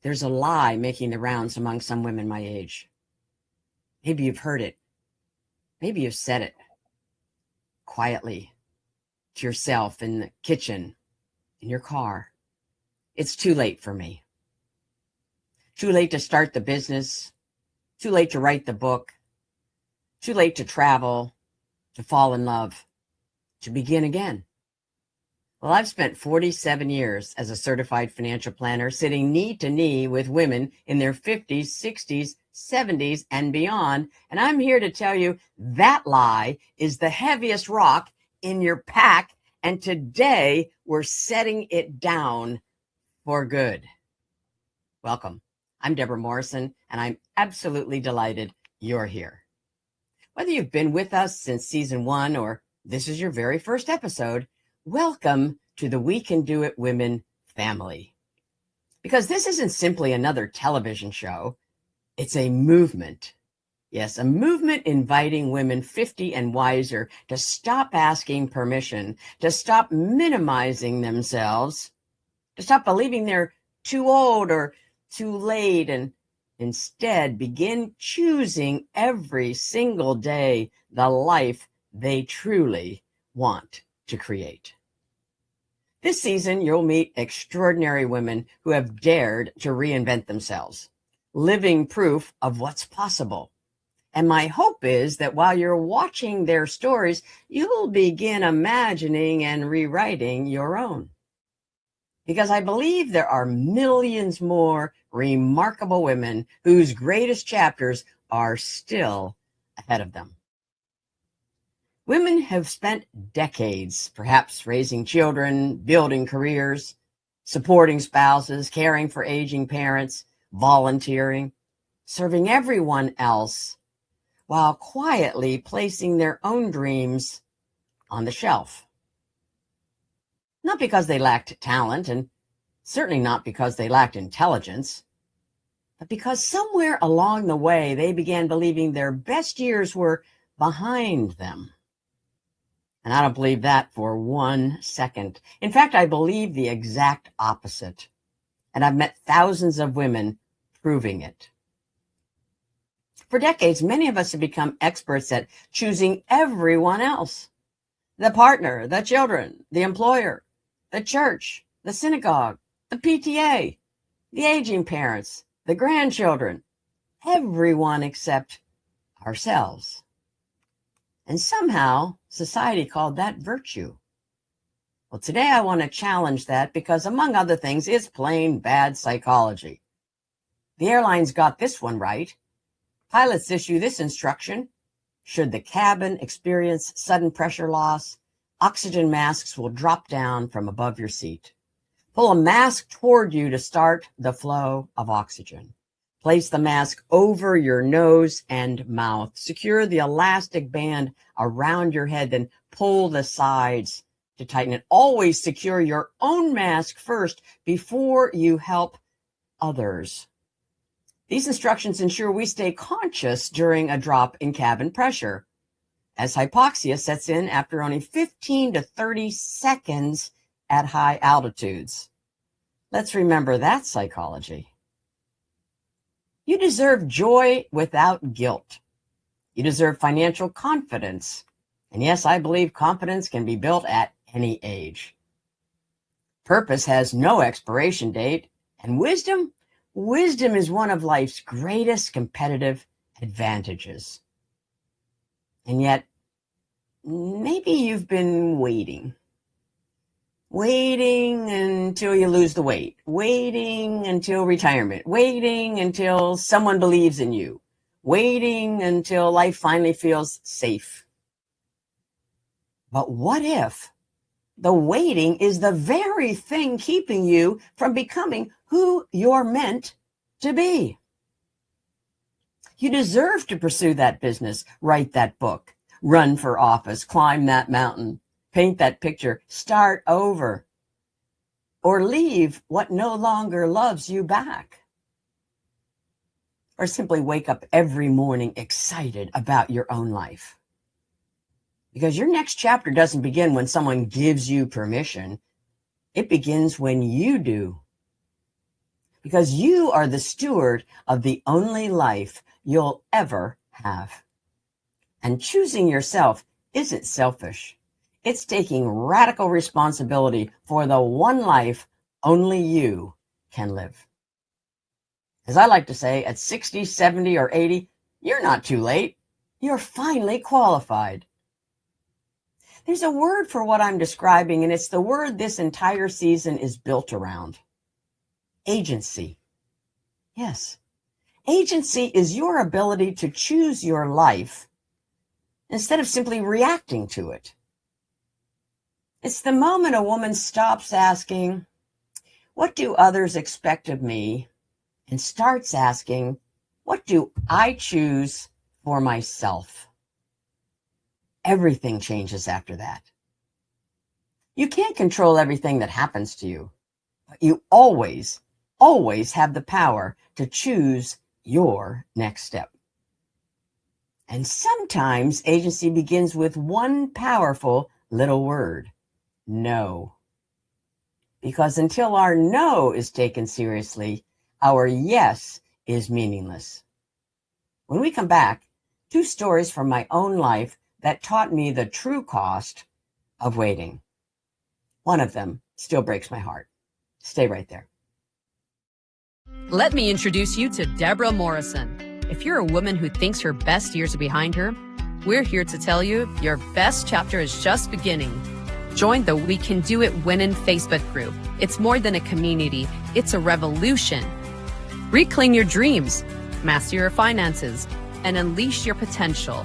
There's a lie making the rounds among some women my age. Maybe you've heard it. Maybe you've said it quietly to yourself in the kitchen, in your car. It's too late for me. Too late to start the business. Too late to write the book. Too late to travel, to fall in love, to begin again. Well, I've spent 47 years as a certified financial planner, sitting knee to knee with women in their 50s, 60s, 70s, and beyond. And I'm here to tell you that lie is the heaviest rock in your pack. And today we're setting it down for good. Welcome. I'm Debra Morrison, and I'm absolutely delighted you're here. Whether you've been with us since season 1 or this is your very first episode, welcome to the We Can Do It Women family. Because this isn't simply another television show, it's a movement. Yes, a movement inviting women 50 and wiser to stop asking permission, to stop minimizing themselves, to stop believing they're too old or too late, and instead begin choosing every single day the life they truly want to create. This season, you'll meet extraordinary women who have dared to reinvent themselves, living proof of what's possible. And my hope is that while you're watching their stories, you'll begin imagining and rewriting your own. Because I believe there are millions more remarkable women whose greatest chapters are still ahead of them. Women have spent decades, perhaps raising children, building careers, supporting spouses, caring for aging parents, volunteering, serving everyone else, while quietly placing their own dreams on the shelf. Not because they lacked talent, and certainly not because they lacked intelligence, but because somewhere along the way they began believing their best years were behind them. And I don't believe that for 1 second. In fact, I believe the exact opposite. And I've met thousands of women proving it. For decades, many of us have become experts at choosing everyone else. The partner, the children, the employer, the church, the synagogue, the PTA, the aging parents, the grandchildren, everyone except ourselves. And somehow society called that virtue. Well, today I want to challenge that because, among other things, it's plain bad psychology. The airlines got this one right. Pilots issue this instruction: should the cabin experience sudden pressure loss, oxygen masks will drop down from above your seat. Pull a mask toward you to start the flow of oxygen. Place the mask over your nose and mouth. Secure the elastic band around your head, then pull the sides to tighten it. Always secure your own mask first before you help others. These instructions ensure we stay conscious during a drop in cabin pressure, as hypoxia sets in after only 15 to 30 seconds at high altitudes. Let's remember that psychology. You deserve joy without guilt. You deserve financial confidence. And yes, I believe confidence can be built at any age. Purpose has no expiration date. And wisdom is one of life's greatest competitive advantages. And yet, maybe you've been waiting until you lose the weight, waiting until retirement, waiting until someone believes in you, waiting until life finally feels safe. But what if the waiting is the very thing keeping you from becoming who you're meant to be? You deserve to pursue that business, write that book, run for office, climb that mountain, paint that picture, start over, or leave what no longer loves you back. Or simply wake up every morning excited about your own life. Because your next chapter doesn't begin when someone gives you permission. It begins when you do. because you are the steward of the only life you'll ever have. And choosing yourself isn't selfish. It's taking radical responsibility for the one life only you can live. As I like to say, at 60, 70, or 80, you're not too late. You're finally qualified. There's a word for what I'm describing, and it's the word this entire season is built around. Agency. Yes. Agency is your ability to choose your life instead of simply reacting to it. It's the moment a woman stops asking, "What do others expect of me?" and starts asking, "What do I choose for myself?" Everything changes after that. You can't control everything that happens to you, but you always, always have the power to choose your next step. And sometimes agency begins with one powerful little word: no. Because until our no is taken seriously, our yes is meaningless. When we come back, 2 stories from my own life that taught me the true cost of waiting. One of them still breaks my heart. Stay right there. Let me introduce you to Debra Morrison. If you're a woman who thinks her best years are behind her, we're here to tell you your best chapter is just beginning. Join the We Can Do It Women Facebook group. It's more than a community, it's a revolution. Reclaim your dreams, master your finances, and unleash your potential.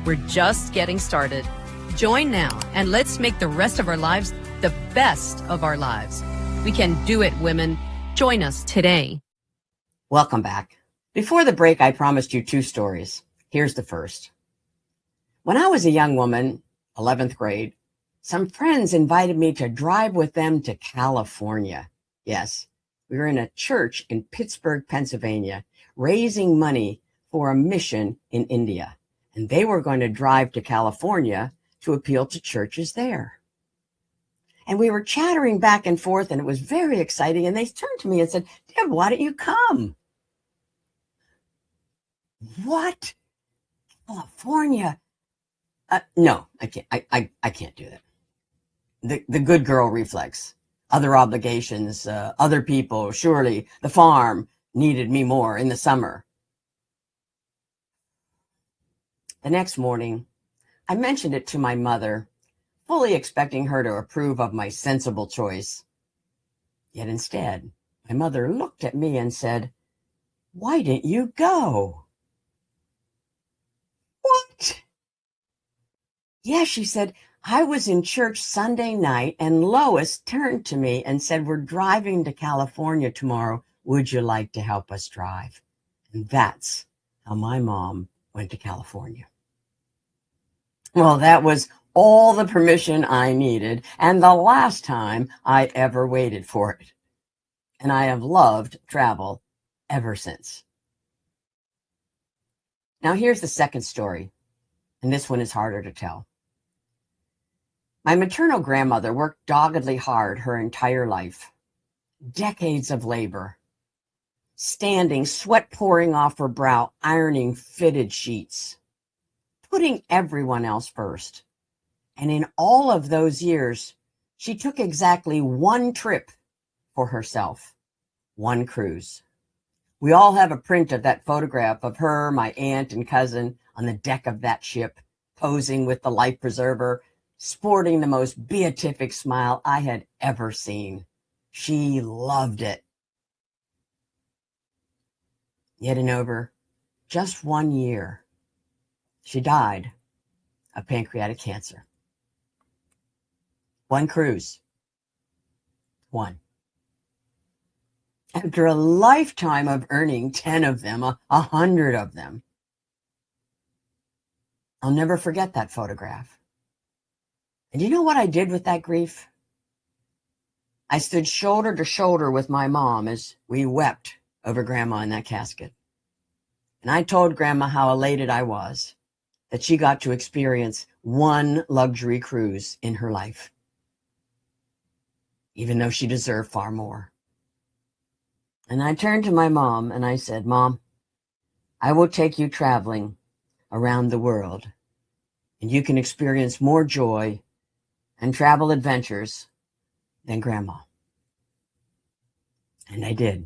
We're just getting started. Join now, and let's make the rest of our lives the best of our lives. We can do it, women. Join us today. Welcome back. Before the break, I promised you 2 stories. Here's the first. When I was a young woman, 11th grade, some friends invited me to drive with them to California. Yes, we were in a church in Pittsburgh, Pennsylvania, raising money for a mission in India. And they were going to drive to California to appeal to churches there. And we were chattering back and forth, and it was very exciting. And they turned to me and said, "Deb, why don't you come?" What? California? No, I can't. I can't do that. The good girl reflex. Other obligations, other people. Surely the farm needed me more in the summer. The next morning, I mentioned it to my mother, fully expecting her to approve of my sensible choice. Yet instead, my mother looked at me and said, "Why didn't you go?" What? Yeah, she said, "I was in church Sunday night and Lois turned to me and said, 'We're driving to California tomorrow. Would you like to help us drive?'" And that's how my mom went to California. Well, that was all the permission I needed and the last time I ever waited for it. And I have loved travel ever since. Now here's the second story, and this one is harder to tell. My maternal grandmother worked doggedly hard her entire life. Decades of labor. Standing, sweat pouring off her brow, ironing fitted sheets. Putting everyone else first. And in all of those years, she took exactly 1 trip for herself. 1 cruise. We all have a print of that photograph of her, my aunt, and cousin on the deck of that ship, posing with the life preserver, sporting the most beatific smile I had ever seen. She loved it. Yet in over just 1 year, she died of pancreatic cancer. 1 cruise. 1. After a lifetime of earning 10 of them, 100 of them. I'll never forget that photograph. And you know what I did with that grief? I stood shoulder to shoulder with my mom as we wept over Grandma in that casket. And I told Grandma how elated I was that she got to experience 1 luxury cruise in her life, even though she deserved far more. And I turned to my mom and I said, Mom, I will take you traveling around the world, and you can experience more joy and travel adventures than Grandma. And I did.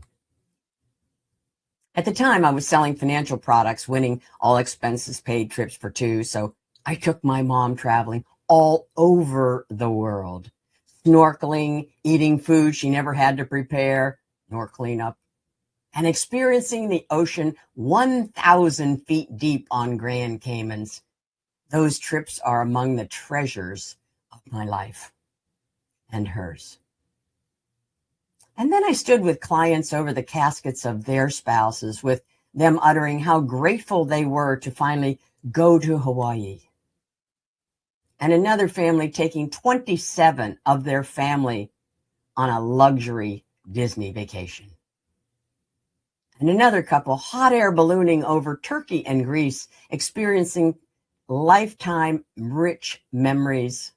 At the time, I was selling financial products, winning all expenses paid trips for two. So I took my mom traveling all over the world, snorkeling, eating food she never had to prepare nor clean up, and experiencing the ocean 1,000 feet deep on Grand Caymans. Those trips are among the treasures of my life and hers. And then I stood with clients over the caskets of their spouses, with them uttering how grateful they were to finally go to Hawaii. And another family taking 27 of their family on a luxury Disney vacation. And another couple hot air ballooning over Turkey and Greece, experiencing lifetime rich memories.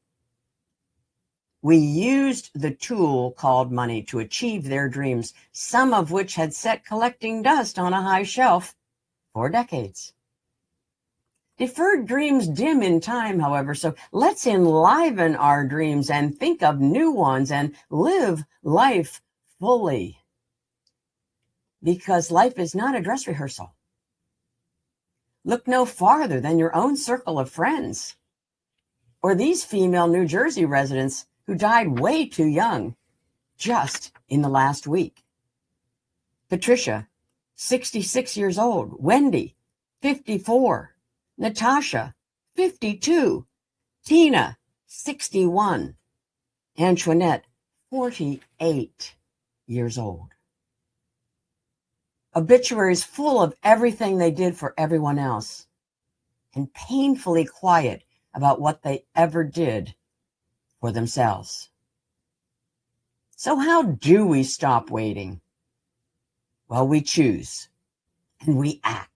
We used the tool called money to achieve their dreams, some of which had set collecting dust on a high shelf for decades. Deferred dreams dim in time, however, so let's enliven our dreams and think of new ones and live life fully. Because life is not a dress rehearsal. Look no farther than your own circle of friends, or these female New Jersey residents who died way too young, just in the last week. Patricia, 66 years old. Wendy, 54. Natasha, 52. Tina, 61. Antoinette, 48 years old. Obituaries full of everything they did for everyone else, and painfully quiet about what they ever did for themselves. So how do we stop waiting? Well, we choose and we act.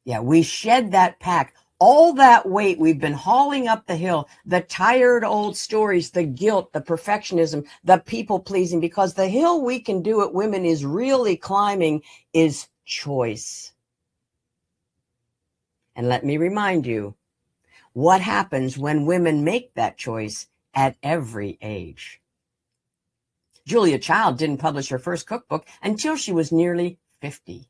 Yeah, we shed that pack, all that weight we've been hauling up the hill, the tired old stories, the guilt, the perfectionism, the people pleasing, because the hill we can do it, women, is really climbing is choice. And let me remind you what happens when women make that choice at every age. Julia Child didn't publish her first cookbook until she was nearly 50.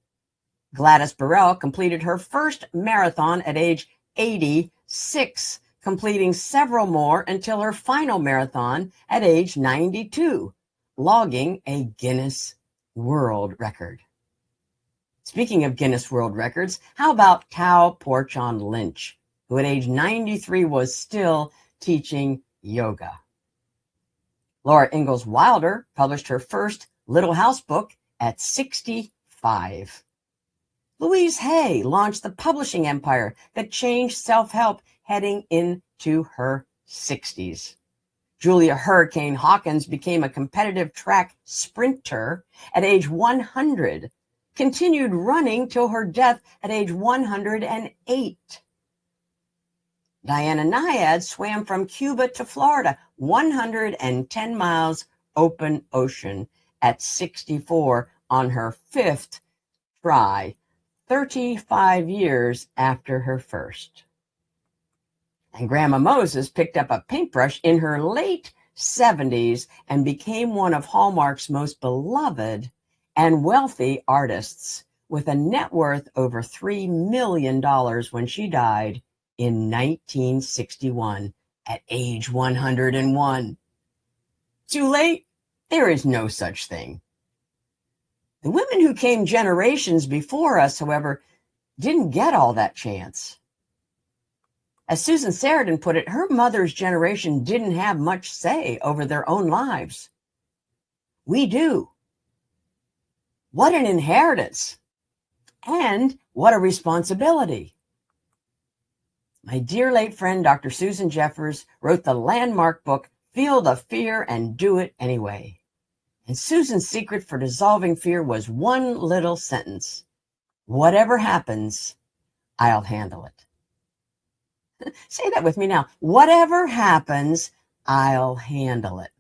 Gladys Burrell completed her first marathon at age 86, completing several more until her final marathon at age 92, logging a Guinness World Record. Speaking of Guinness World Records, how about Tao Porchon Lynch, who at age 93 was still teaching yoga? Laura Ingalls Wilder published her first Little House book at 65. Louise Hay launched the publishing empire that changed self-help heading into her 60s. Julia Hurricane Hawkins became a competitive track sprinter at age 100, continued running till her death at age 108. Diana Nyad swam from Cuba to Florida, 110 miles open ocean at 64 on her fifth try, 35 years after her first. And Grandma Moses picked up a paintbrush in her late 70s and became one of Hallmark's most beloved and wealthy artists, with a net worth over $3 million when she died in 1961 at age 101. Too late? There is no such thing. The women who came generations before us, however, didn't get all that chance. As Susan Sarandon put it, her mother's generation didn't have much say over their own lives. We do. What an inheritance, and what a responsibility. My dear late friend, Dr. Susan Jeffers, wrote the landmark book, Feel the Fear and Do It Anyway. And Susan's secret for dissolving fear was one little sentence: whatever happens, I'll handle it. Say that with me now. Whatever happens, I'll handle it.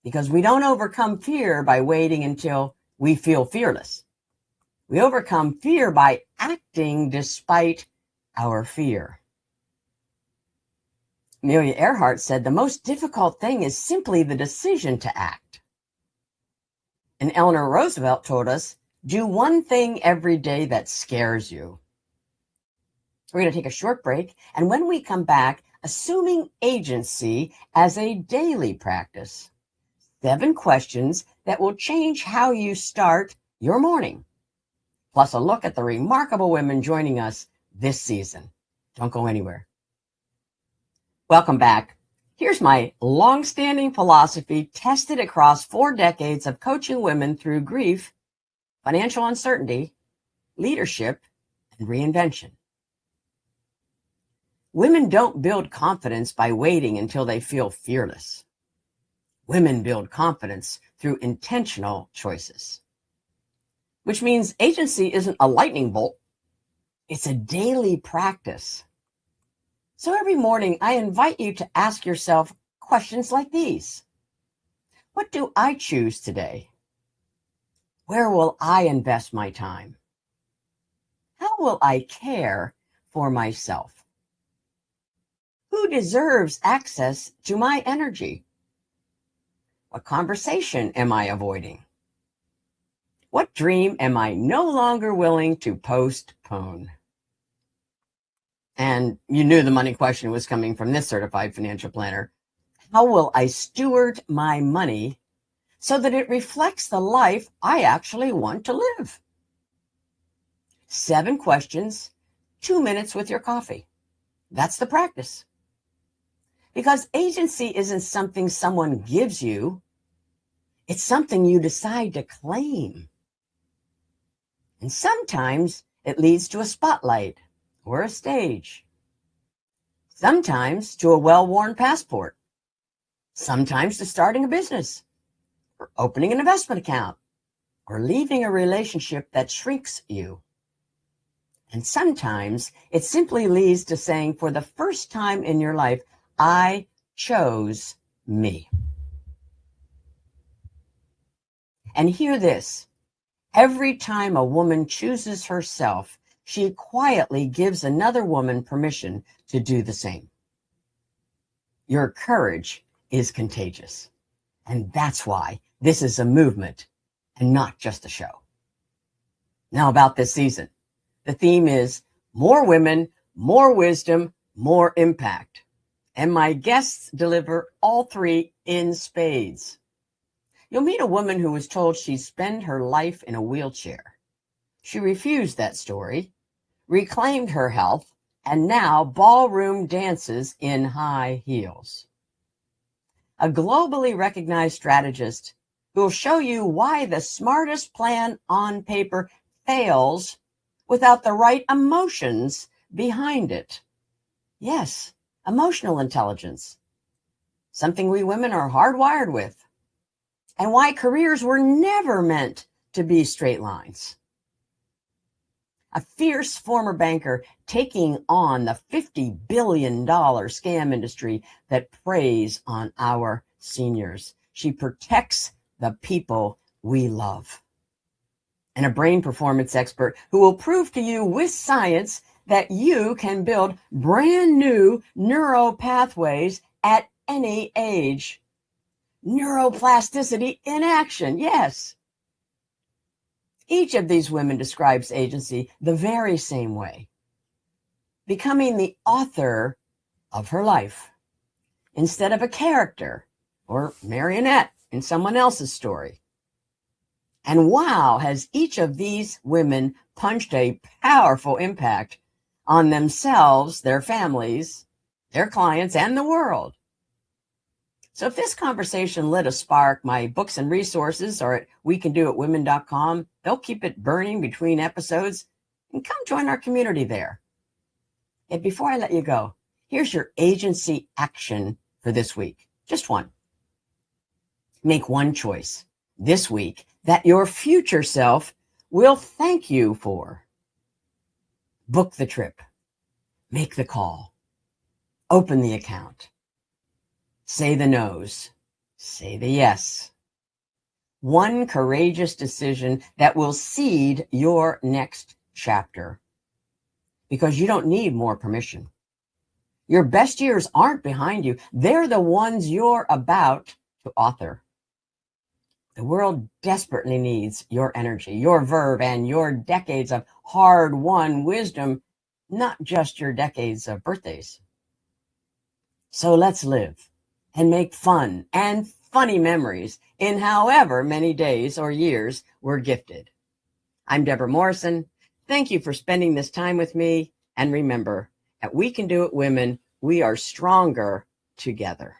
because we don't overcome fear by waiting until we feel fearless. We overcome fear by acting despite our fear. Amelia Earhart said the most difficult thing is simply the decision to act. And Eleanor Roosevelt told us, do one thing every day that scares you. We're going to take a short break, and when we come back, assuming agency as a daily practice. 7 questions that will change how you start your morning. Plus a look at the remarkable women joining us this season. Don't go anywhere. Welcome back. Here's my long-standing philosophy tested across 4 decades of coaching women through grief, financial uncertainty, leadership, and reinvention. Women don't build confidence by waiting until they feel fearless. Women build confidence through intentional choices, which means agency isn't a lightning bolt. It's a daily practice. So every morning, I invite you to ask yourself questions like these. What do I choose today? Where will I invest my time? How will I care for myself? Who deserves access to my energy? What conversation am I avoiding? What dream am I no longer willing to postpone? And you knew the money question was coming from this certified financial planner. How will I steward my money so that it reflects the life I actually want to live? 7 questions, 2 minutes with your coffee. That's the practice. Because agency isn't something someone gives you. It's something you decide to claim. And sometimes it leads to a spotlight or a stage. Sometimes to a well-worn passport. Sometimes to starting a business, or opening an investment account, or leaving a relationship that shrinks you. And sometimes it simply leads to saying, for the first time in your life, I chose me. And hear this. Every time a woman chooses herself, she quietly gives another woman permission to do the same. Your courage is contagious. And that's why this is a movement and not just a show. Now about this season. The theme is more women, more wisdom, more impact. And my guests deliver all 3 in spades. You'll meet a woman who was told she'd spend her life in a wheelchair. She refused that story, reclaimed her health, and now ballroom dances in high heels. A globally recognized strategist who will show you why the smartest plan on paper fails without the right emotions behind it. Yes, emotional intelligence, something we women are hardwired with. And why careers were never meant to be straight lines. A fierce former banker taking on the $50 billion scam industry that preys on our seniors. She protects the people we love. And a brain performance expert who will prove to you with science that you can build brand new neural pathways at any age. Neuroplasticity in action, yes. Each of these women describes agency the very same way. Becoming the author of her life instead of a character or marionette in someone else's story. And wow, has each of these women punched a powerful impact on themselves, their families, their clients, and the world. So if this conversation lit a spark, my books and resources are at wecandoitwomen.com. They'll keep it burning between episodes, and come join our community there. And before I let you go, here's your agency action for this week. Just one. Make one choice this week that your future self will thank you for. Book the trip. Make the call. Open the account. Say the no's. Say the yes. One courageous decision that will seed your next chapter, because you don't need more permission. Your best years aren't behind you. They're the ones you're about to author. The world desperately needs your energy, your verve, and your decades of hard-won wisdom, not just your decades of birthdays. So let's live and make fun and funny memories in however many days or years we're gifted. I'm Debra Morrison. Thank you for spending this time with me. And remember, at We Can Do It Women, we are stronger together.